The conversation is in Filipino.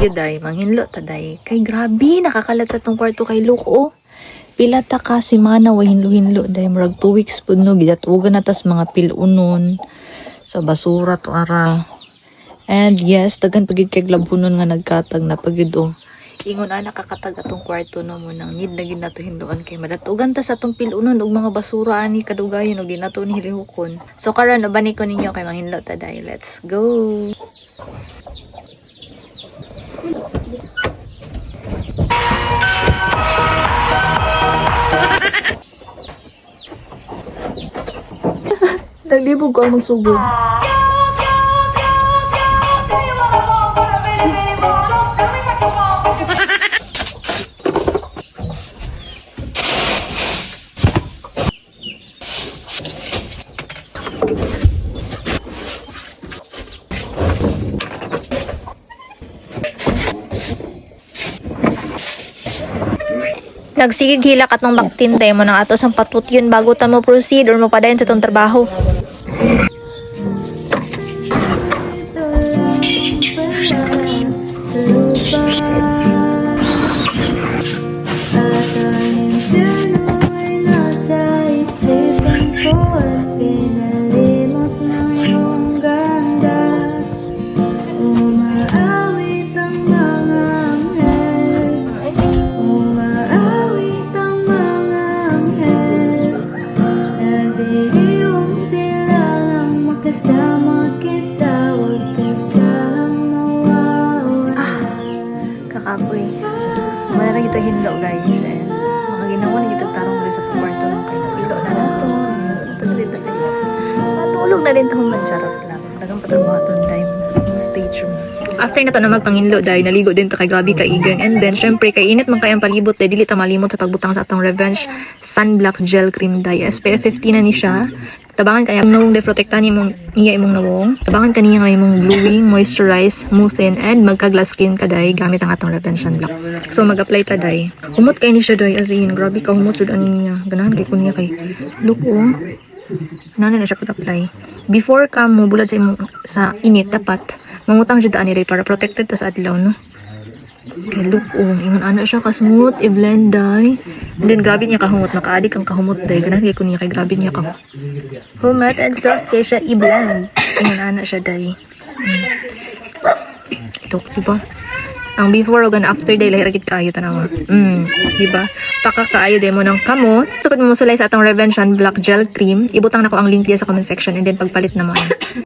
video day, manghinlo ta day. Kay grabe, nakakalat sa tong kwarto kay Luke, oh. Pila ta ka si Mana, way hinlo-hinlo day. Murag 2 weeks po no, gidatugan na tas mga pilunon sa basura to ara. And yes, dagan pagid kay glabunon nga nagkatag na pagid, oh. Ingon nakakatag atong kwarto no mo nang need na gid nato hinluan kay madatugan ta sa atong pilunon ug mga basura ani kadugayon ug di nato ni hilihukon. So karon ubani ko ninyo kay manghinlo ta day. Let's go. Naglibog ko ang magsugod. Nagsigig hilak atong baktintay mo nang ato sang patut yun bago ta mo proceed or mapadayon sa tong trabaho. Kakapoy. Wala na kita hinlo guys. Mga ginawa na kita tarong rin sa kwarto ng kayo. Ilo na lang to. Ito na rin tayo. Matulog na rin itong mancharot lang. Dagang patabuhaton dahil stage mo. After na to na magpanghinlo dahil naligo din to kay grabe kaigan. And then syempre kay init man kay ang palibot dahil dili ta malimot sa pagbutang sa atong Revenge Sunblock Gel Cream dye. SPF 50 na ni siya. Tabangan kaya nawong deprotektan imong iya imong nawong. Tabangan kaniya nga imong gluing, moisturize, smoothen and magka-glass skin ka day gamit ang atong Revenge Sunblock. So mag-apply ta day. Humot kay ni siya day as in grabe ka humot jud ani niya. Ganahan kay kunya kay look oh. Nana na siya apply. Before ka mo bulad sa imong sa init dapat mangutang jud ani day para protected ta sa adlaw no. Okay, look, ingon ana siya ka-smooth, i-blend dye. And then, grabe niya kahumot. Nakaadik ang kahumot dye. Ganun kaya ko niya kay grabe niya kahumot. Humot and soft kaya siya i-blend. Ingon ana siya dye. Ito, diba? Ang before o after dye, lahiragit kaayo tanawa. Diba? Pakakaayo dye mo ng kamot. Sukod mo musulay sa atong Revenge Sunblock Gel Cream. Ibutang na ko ang link diya sa comment section and then pagpalit naman.